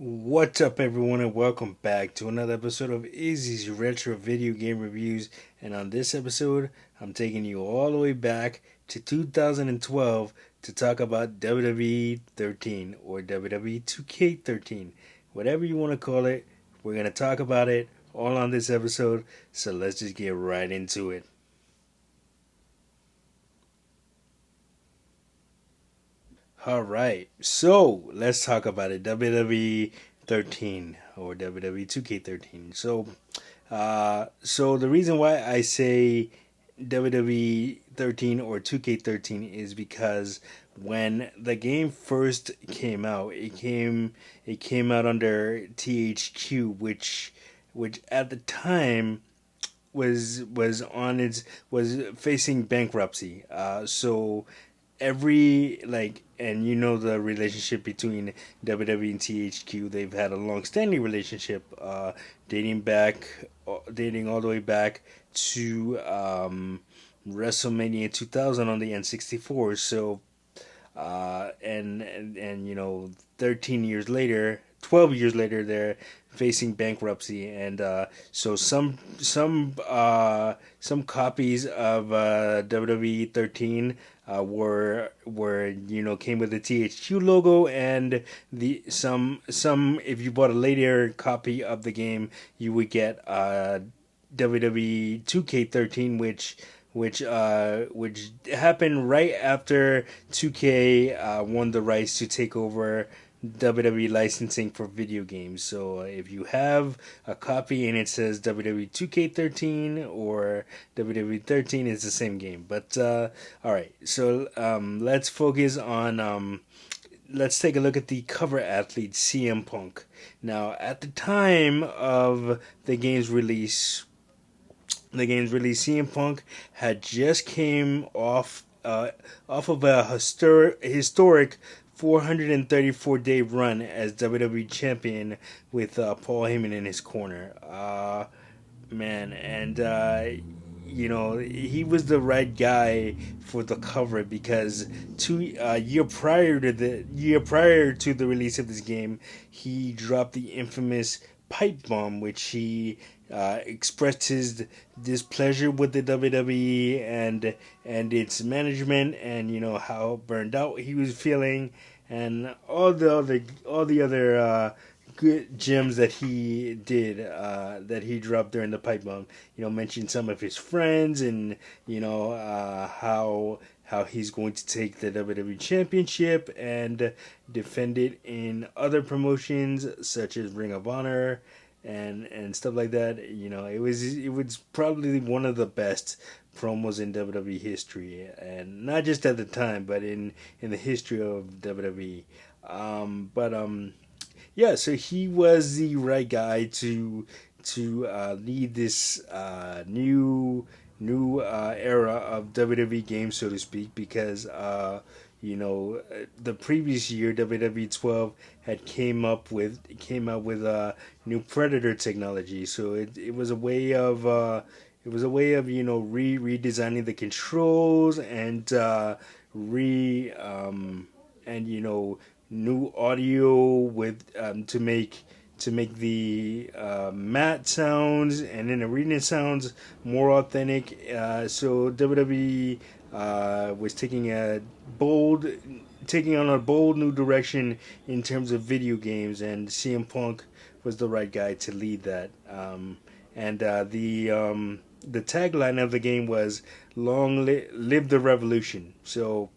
What's up, everyone, and welcome back to another episode of Izzy's Retro Video Game Reviews. And on this episode, I'm taking you all the way back to 2012 to talk about WWE 13 or WWE 2K13, whatever you want to call it. We're going to talk about it all on this episode, so let's just get right into it. All right, so let's talk about it. WWE 13 or WWE 2K13. So the reason why I say WWE 13 or 2K13 is because when the game first came out, it came out under THQ, which at the time was facing bankruptcy. So every like and you know the relationship between WWE and THQ. They've had a long-standing relationship, dating all the way back to WrestleMania 2000 on the N64. So and 13 years later, 12 years later, they're facing bankruptcy, and so some copies of WWE 13 were came with the THQ logo, and the some if you bought a later copy of the game, you would get WWE 2K13, which happened right after 2K won the rights to take over WWE licensing for video games. So if you have a copy and it says WWE 2K13 or WWE 13, it's the same game. But all right, so let's focus on. Let's take a look at the cover athlete CM Punk. Now, at the time of the game's release, CM Punk had just came off of a historic 434-day run as WWE champion with Paul Heyman in his corner. Man, and he was the right guy for the cover because year prior to the release of this game, he dropped the infamous pipe bomb, which he expressed his displeasure with the WWE and its management, and how burned out he was feeling, and all the other good gems that he did, that he dropped during the pipe bomb. Mentioned some of his friends, and how he's going to take the WWE Championship and defend it in other promotions such as Ring of Honor and stuff like that. It was probably one of the best promos in WWE history, and not just at the time, but in the history of WWE. But yeah, so he was the right guy to lead this new era of WWE games, so to speak, because the previous year WWE 12 had came out with new Predator technology, so it was a way of redesigning the controls and re and new audio with to make the mat sounds and then arena sounds more authentic. So WWE was taking on a bold new direction in terms of video games, and CM Punk was the right guy to lead that. And the tagline of the game was "Live the Revolution." So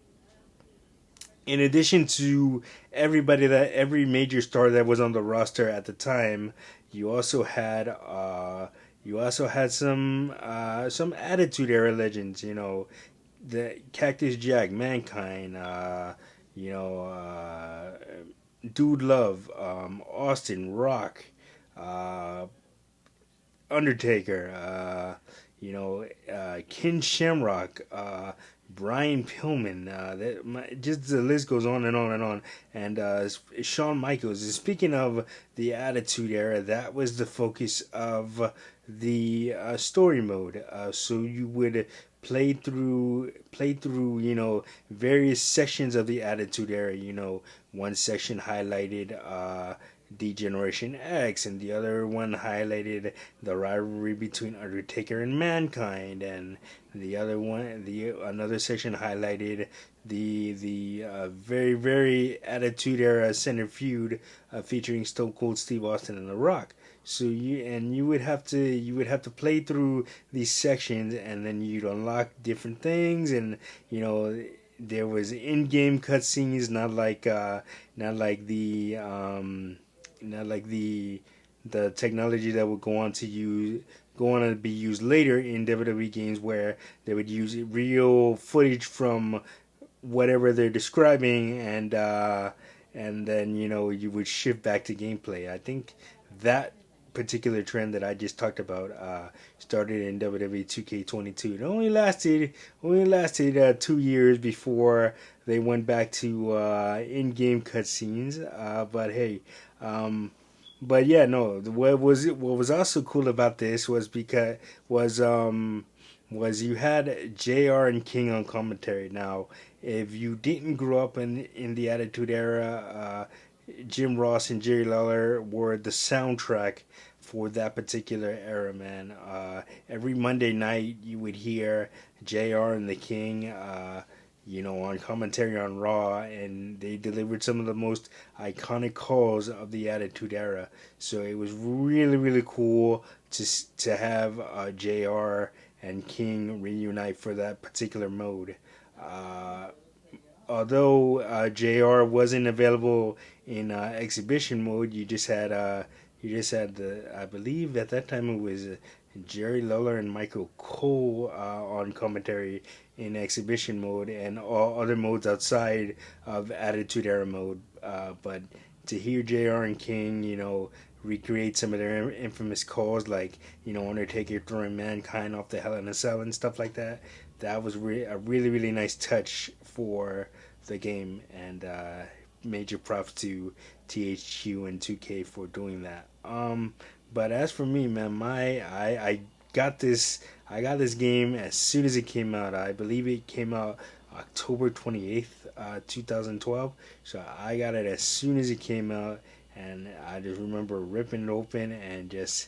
in addition to every major star that was on the roster at the time, you also had some Attitude Era legends. The Cactus Jack, Mankind, you know, uh, Dude Love, Austin, Rock, uh, Undertaker, Ken Shamrock, Brian Pillman. Just the list goes on and on and on. And Shawn Michaels. Speaking of the Attitude Era, that was the focus of the story mode. So you would play through various sections of the Attitude Era. One section highlighted D-Generation X, and the other one highlighted the rivalry between Undertaker and Mankind, and the other one, the another section highlighted the very very Attitude Era center feud featuring Stone Cold Steve Austin and The Rock. So you would have to play through these sections, and then you'd unlock different things, and you know there was in-game cutscenes, not like the not like the technology that would go on to be used later in WWE games, where they would use real footage from whatever they're describing, and then you would shift back to gameplay. I think that particular trend that I just talked about started in WWE 2K22. It only lasted 2 years before they went back to in-game cutscenes. But hey, um, but yeah, no. What was also cool about this was was you had JR and King on commentary. Now, if you didn't grow up in the Attitude Era, Jim Ross and Jerry Lawler were the soundtrack for that particular era, man. Every Monday night, you would hear JR and the King, on commentary on Raw, and they delivered some of the most iconic calls of the Attitude Era. So it was really, really cool to have JR and King reunite for that particular mode. Uh, Although JR wasn't available in exhibition mode, you just had the, I believe at that time it was Jerry Lawler and Michael Cole on commentary in exhibition mode, and all other modes outside of Attitude Era mode. But to hear JR and King, recreate some of their infamous calls, like Undertaker throwing Mankind off the Hell in a Cell and stuff like that. That was a really really nice touch for the game, and major props to THQ and 2K for doing that. But as for me, man, I got this game as soon as it came out. I believe it came out October 28th, 2012. So I got it as soon as it came out, and I just remember ripping it open and just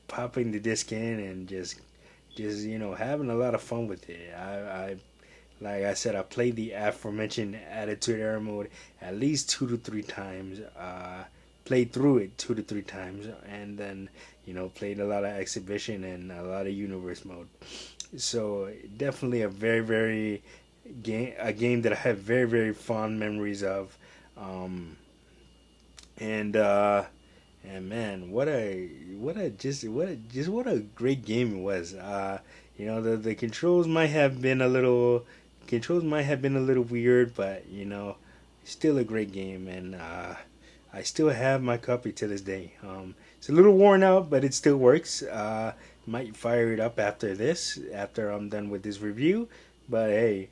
popping the disc in, and just having a lot of fun with it. I like I said, I played the aforementioned Attitude Era mode at least 2 to 3 times. Played through it 2 to 3 times, and then played a lot of exhibition and a lot of universe mode. So definitely a game that I have very very fond memories of. Um, and and man, what a great game it was. The controls might have been a little weird, but still a great game, and I still have my copy to this day. It's a little worn out, but it still works. Might fire it up after I'm done with this review. But hey,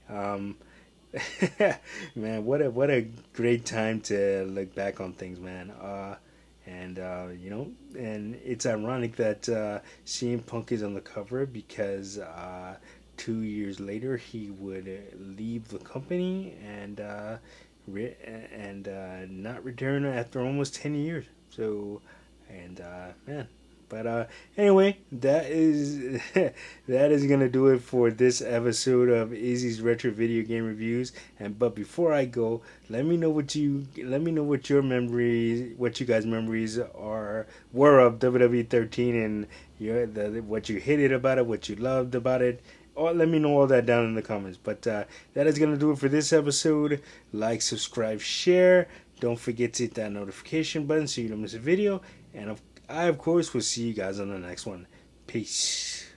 man, what a great time to look back on things, man. And it's ironic that CM Punk is on the cover, because 2 years later he would leave the company and not return after almost 10 years. So, and man, but anyway, that is gonna do it for this episode of Izzy's Retro Video Game Reviews. But before I go, let me know what you guys' memories were of WWE 13, and what you hated about it, what you loved about it. Let me know all that down in the comments. But that is gonna do it for this episode. Like, subscribe, share. Don't forget to hit that notification button so you don't miss a video. And I, of course, will see you guys on the next one. Peace.